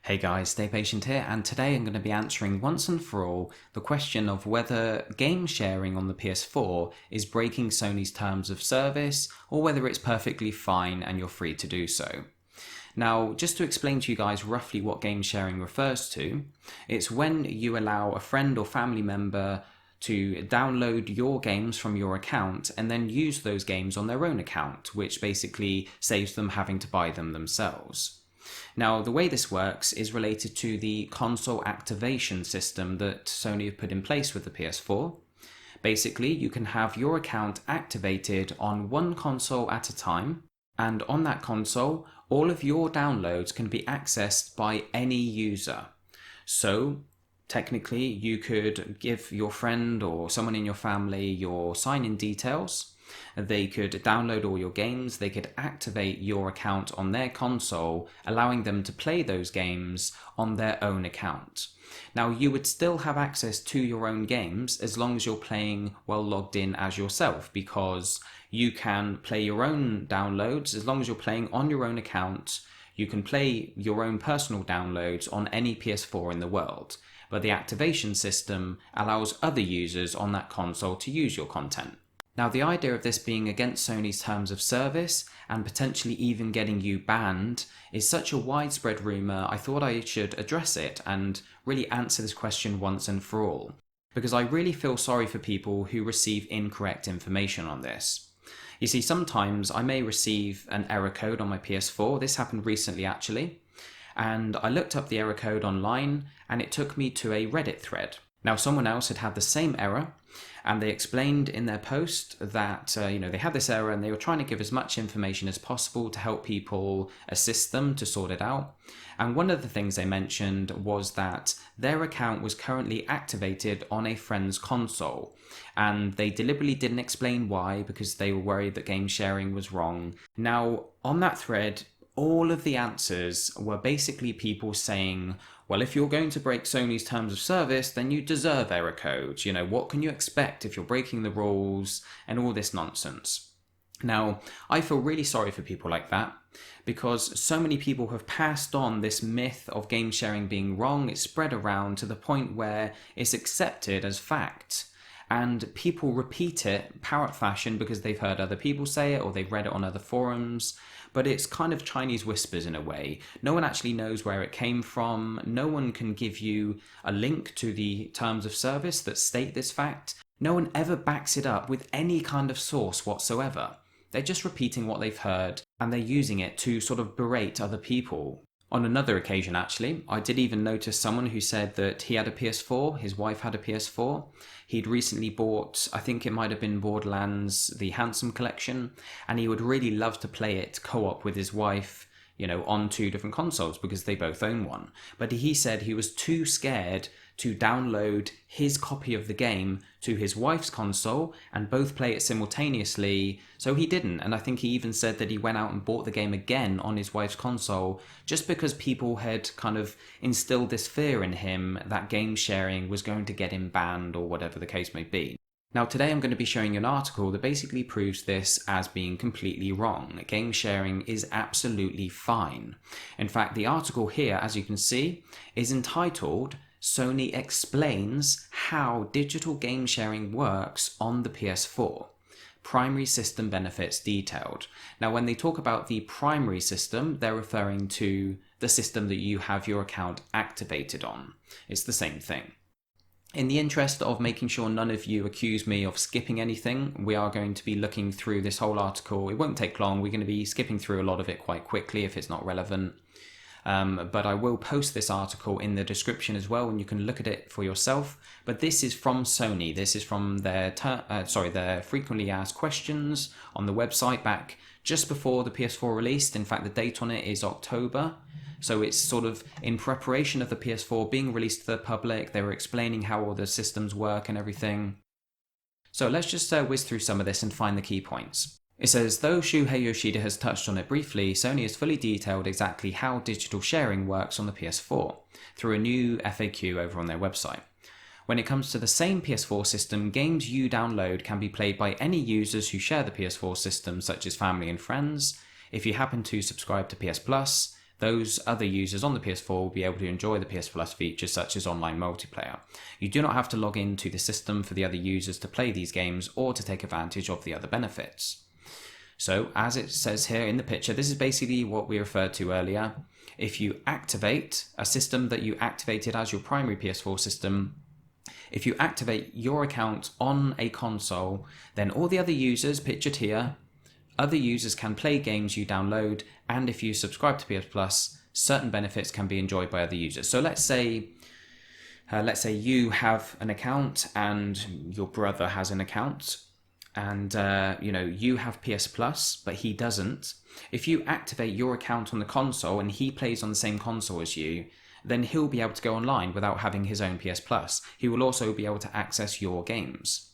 Hey guys, stay-patient here, and today I'm going to be answering once and for all the question of whether game sharing on the PS4 is breaking Sony's terms of service or whether it's perfectly fine and you're free to do so. Now, just to explain to you guys roughly what game sharing refers to, it's when you allow a friend or family member to download your games from your account and then use those games on their own account, which basically saves them having to buy them themselves. Now, the way this works is related to the console activation system that Sony have put in place with the PS4. Basically, you can have your account activated on one console at a time, and on that console, all of your downloads can be accessed by any user. So, technically, you could give your friend or someone in your family your sign-in details. They could download all your games, they could activate your account on their console, allowing them to play those games on their own account. Now, you would still have access to your own games as long as you're playing well logged in as yourself, because you can play your own downloads as long as you're playing on your own account. You can play your own personal downloads on any PS4 in the world, but the activation system allows other users on that console to use your content. Now, the idea of this being against Sony's terms of service and potentially even getting you banned is such a widespread rumour, I thought I should address it and really answer this question once and for all, because I really feel sorry for people who receive incorrect information on this. You see, sometimes I may receive an error code on my PS4, this happened recently actually, and I looked up the error code online and it took me to a Reddit thread. Now, someone else had had the same error, and they explained in their post that they had this error and they were trying to give as much information as possible to help people assist them to sort it out. And one of the things they mentioned was that their account was currently activated on a friend's console, and they deliberately didn't explain why because they were worried that game sharing was wrong. Now, on that thread, all of the answers were basically people saying, well, if you're going to break Sony's terms of service, then you deserve error codes. What can you expect if you're breaking the rules and all this nonsense? Now, I feel really sorry for people like that because so many people have passed on this myth of game sharing being wrong. It's spread around to the point where it's accepted as fact. And people repeat it parrot fashion because they've heard other people say it or they've read it on other forums. But it's kind of Chinese whispers in a way. No one actually knows where it came from. No one can give you a link to the terms of service that state this fact. No one ever backs it up with any kind of source whatsoever. They're just repeating what they've heard and they're using it to sort of berate other people. On another occasion, actually, I did even notice someone who said that he had a PS4, his wife had a PS4. He'd recently bought, I think it might have been Borderlands, the Handsome Collection, and he would really love to play it co-op with his wife, on two different consoles because they both own one. But he said he was too scared to download his copy of the game to his wife's console and both play it simultaneously, so he didn't. And I think he even said that he went out and bought the game again on his wife's console just because people had kind of instilled this fear in him that game sharing was going to get him banned or whatever the case may be. Now, today I'm going to be showing you an article that basically proves this as being completely wrong. Game sharing is absolutely fine. In fact, the article here, as you can see, is entitled Sony Explains How Digital Game Sharing Works on the PS4. Primary system benefits detailed. Now, when they talk about the primary system, they're referring to the system that you have your account activated on. It's the same thing. In the interest of making sure none of you accuse me of skipping anything, we are going to be looking through this whole article. It won't take long. We're going to be skipping through a lot of it quite quickly if it's not relevant. But I will post this article in the description as well, and you can look at it for yourself. But this is from Sony. This is from their frequently asked questions on the website back just before the PS4 released. In fact, the date on it is October. So it's sort of in preparation of the PS4 being released to the public. They were explaining how all the systems work and everything. So let's just whiz through some of this and find the key points. It says, though Shuhei Yoshida has touched on it briefly, Sony has fully detailed exactly how digital sharing works on the PS4 through a new FAQ over on their website. When it comes to the same PS4 system, games you download can be played by any users who share the PS4 system, such as family and friends. If you happen to subscribe to PS Plus, those other users on the PS4 will be able to enjoy the PS Plus features such as online multiplayer. You do not have to log into the system for the other users to play these games or to take advantage of the other benefits. So as it says here in the picture, this is basically what we referred to earlier. If you activate a system that you activated as your primary PS4 system, if you activate your account on a console, then all the other users pictured here, other users can play games you download, and if you subscribe to PS Plus, certain benefits can be enjoyed by other users. So let's say you have an account and your brother has an account, and you have PS Plus, but he doesn't. If you activate your account on the console and he plays on the same console as you, then he'll be able to go online without having his own PS Plus. He will also be able to access your games.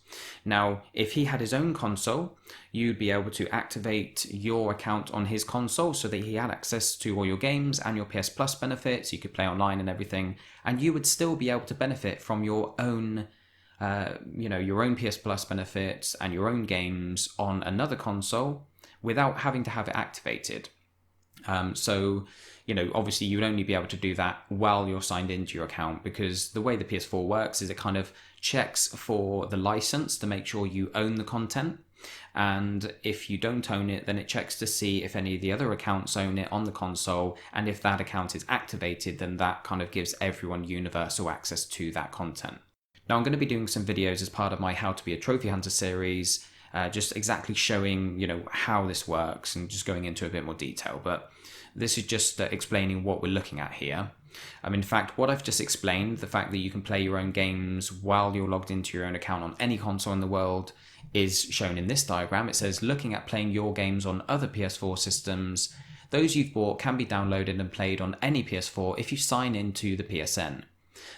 Now, if he had his own console, you'd be able to activate your account on his console so that he had access to all your games and your PS Plus benefits. You could play online and everything, and you would still be able to benefit from your own your own PS Plus benefits and your own games on another console without having to have it activated. Obviously you would only be able to do that while you're signed into your account, because the way the PS4 works is it kind of checks for the license to make sure you own the content. And if you don't own it, then it checks to see if any of the other accounts own it on the console. And if that account is activated, then that kind of gives everyone universal access to that content. Now, I'm going to be doing some videos as part of my How to Be a Trophy Hunter series, just exactly showing, how this works and just going into a bit more detail. But this is just explaining what we're looking at here. In fact, what I've just explained, the fact that you can play your own games while you're logged into your own account on any console in the world, is shown in this diagram. It says, looking at playing your games on other PS4 systems, those you've bought can be downloaded and played on any PS4 if you sign into the PSN.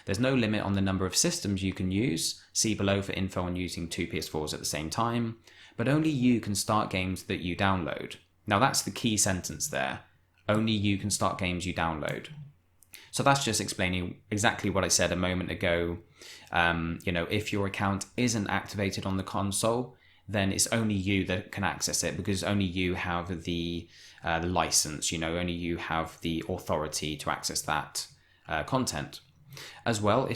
There's no limit on the number of systems you can use. See below for info on using 2 PS4s at the same time. But only you can start games that you download. Now that's the key sentence there. Only you can start games you download. So that's just explaining exactly what I said a moment ago. If your account isn't activated on the console, then it's only you that can access it, because only you have the license, only you have the authority to access that content. As well,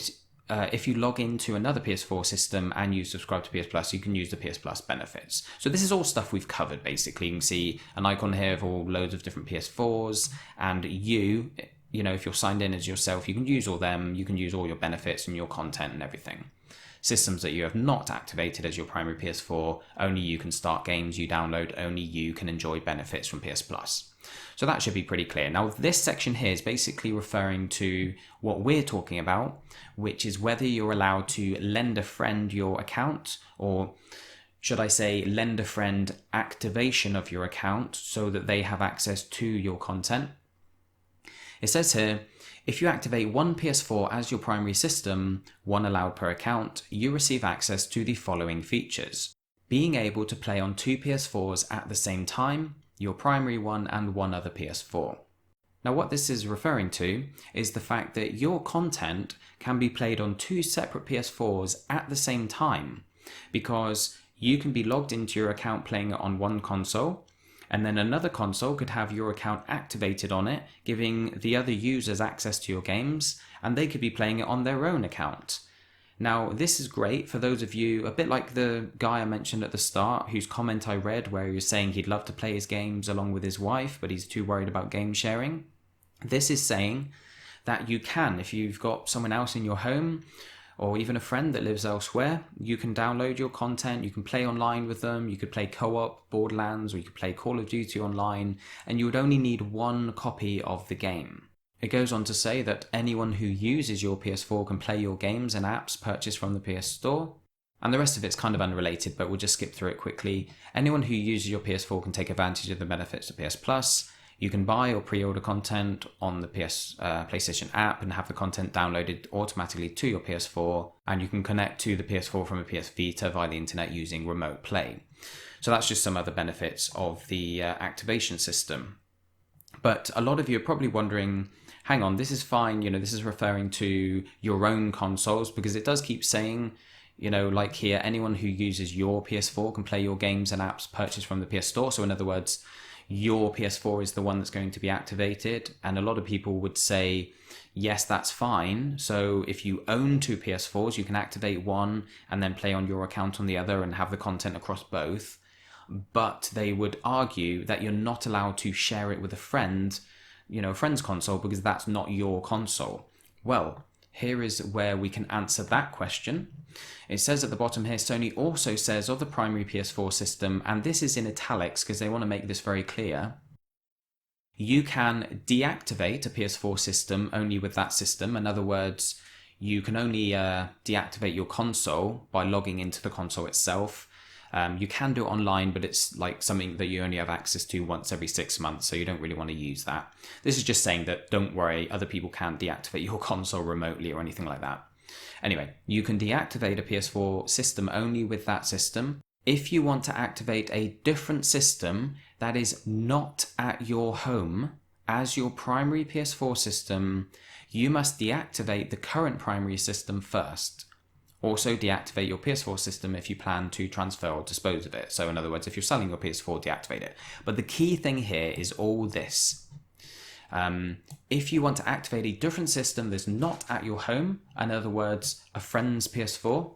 if you log into another PS4 system and you subscribe to PS Plus, you can use the PS Plus benefits. So this is all stuff we've covered, basically. You can see an icon here of all loads of different PS4s, and if you're signed in as yourself, you can use all them, you can use all your benefits and your content and everything. Systems that you have not activated as your primary PS4, only you can start games you download, only you can enjoy benefits from PS Plus. So that should be pretty clear. Now, this section here is basically referring to what we're talking about, which is whether you're allowed to lend a friend your account, or should I say lend a friend activation of your account so that they have access to your content. It says here, if you activate one PS4 as your primary system, one allowed per account, you receive access to the following features. Being able to play on 2 PS4s at the same time, your primary one and one other PS4. Now what this is referring to is the fact that your content can be played on 2 separate PS4s at the same time, because you can be logged into your account playing it on one console, and then another console could have your account activated on it, giving the other users access to your games, and they could be playing it on their own account. Now, this is great for those of you, a bit like the guy I mentioned at the start, whose comment I read where he was saying he'd love to play his games along with his wife, but he's too worried about game sharing. This is saying that you can, if you've got someone else in your home, or even a friend that lives elsewhere, you can download your content, you can play online with them, you could play co-op, Borderlands, or you could play Call of Duty online, and you would only need one copy of the game. It goes on to say that anyone who uses your PS4 can play your games and apps purchased from the PS Store. And the rest of it's kind of unrelated, but we'll just skip through it quickly. Anyone who uses your PS4 can take advantage of the benefits of PS Plus. You can buy or pre-order content on the PlayStation app and have the content downloaded automatically to your PS4. And you can connect to the PS4 from a PS Vita via the internet using Remote Play. So that's just some other benefits of the activation system. But a lot of you are probably wondering, hang on, this is fine, this is referring to your own consoles, because it does keep saying, like here, anyone who uses your PS4 can play your games and apps purchased from the PS Store. So in other words, your PS4 is the one that's going to be activated. And a lot of people would say, yes, that's fine. So if you own two PS4s, you can activate one and then play on your account on the other and have the content across both. But they would argue that you're not allowed to share it with a friend, a friend's console, because that's not your console. Well, here is where we can answer that question. It says at the bottom here, Sony also says of the primary PS4 system, and this is in italics because they want to make this very clear, you can deactivate a PS4 system only with that system. In other words, you can only deactivate your console by logging into the console itself. You can do it online, but it's like something that you only have access to once every 6 months, so you don't really want to use that. This is just saying that don't worry, other people can't deactivate your console remotely or anything like that. Anyway, you can deactivate a PS4 system only with that system. If you want to activate a different system that is not at your home as your primary PS4 system, you must deactivate the current primary system first. Also deactivate your PS4 system if you plan to transfer or dispose of it. So in other words, if you're selling your PS4, deactivate it. But the key thing here is all this. If you want to activate a different system that's not at your home, in other words, a friend's PS4,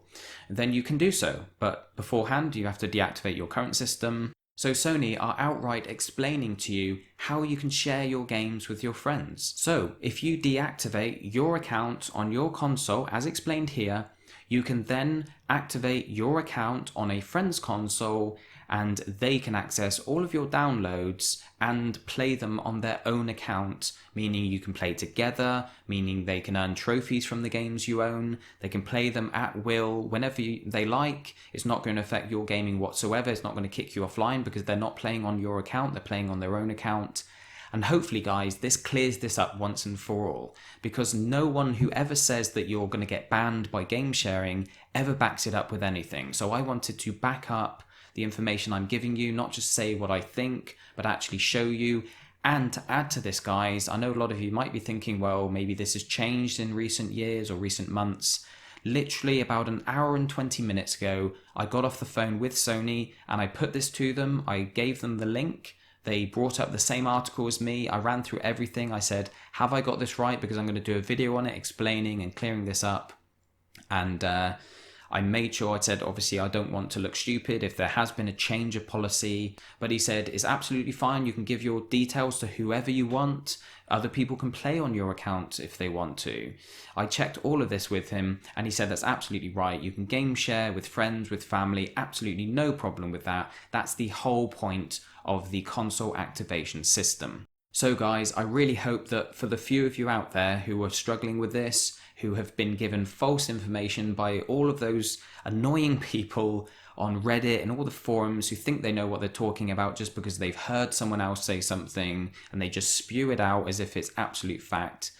then you can do so. But beforehand, you have to deactivate your current system. So Sony are outright explaining to you how you can share your games with your friends. So if you deactivate your account on your console, as explained here, you can then activate your account on a friend's console and they can access all of your downloads and play them on their own account, meaning you can play together, meaning they can earn trophies from the games you own, they can play them at will whenever they like. It's not going to affect your gaming whatsoever, it's not going to kick you offline because they're not playing on your account, they're playing on their own account. And hopefully, guys, this clears this up once and for all, because no one who ever says that you're going to get banned by game sharing ever backs it up with anything. So I wanted to back up the information I'm giving you, not just say what I think, but actually show you. And to add to this, guys, I know a lot of you might be thinking, well, maybe this has changed in recent years or recent months. Literally about an hour and 20 minutes ago, I got off the phone with Sony and I put this to them. I gave them the link. They brought up the same article as me. I ran through everything. I said, have I got this right? Because I'm going to do a video on it explaining and clearing this up. And I made sure, I said, obviously, I don't want to look stupid if there has been a change of policy. But he said, it's absolutely fine. You can give your details to whoever you want. Other people can play on your account if they want to. I checked all of this with him and he said, that's absolutely right. You can game share with friends, with family. Absolutely no problem with that. That's the whole point of the console activation system. So guys, I really hope that for the few of you out there who are struggling with this, who have been given false information by all of those annoying people on Reddit and all the forums who think they know what they're talking about just because they've heard someone else say something and they just spew it out as if it's absolute fact.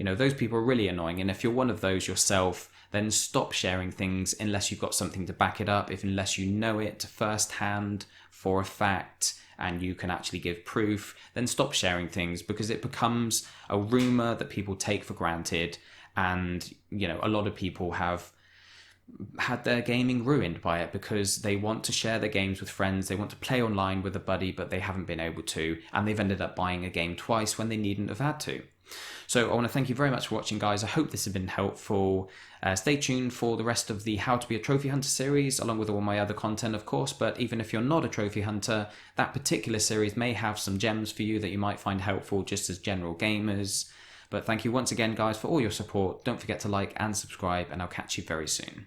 Those people are really annoying, and if you're one of those yourself, then stop sharing things unless you've got something to back it up, unless you know it firsthand for a fact and you can actually give proof. Then stop sharing things, because it becomes a rumor that people take for granted. And, a lot of people have had their gaming ruined by it because they want to share their games with friends, they want to play online with a buddy, but they haven't been able to, and they've ended up buying a game twice when they needn't have had to. So I want to thank you very much for watching, guys. I hope this has been helpful. Stay tuned for the rest of the How to Be a Trophy Hunter series, along with all my other content, of course. But even if you're not a trophy hunter, that particular series may have some gems for you that you might find helpful just as general gamers. But thank you once again, guys, for all your support. Don't forget to like and subscribe, and I'll catch you very soon.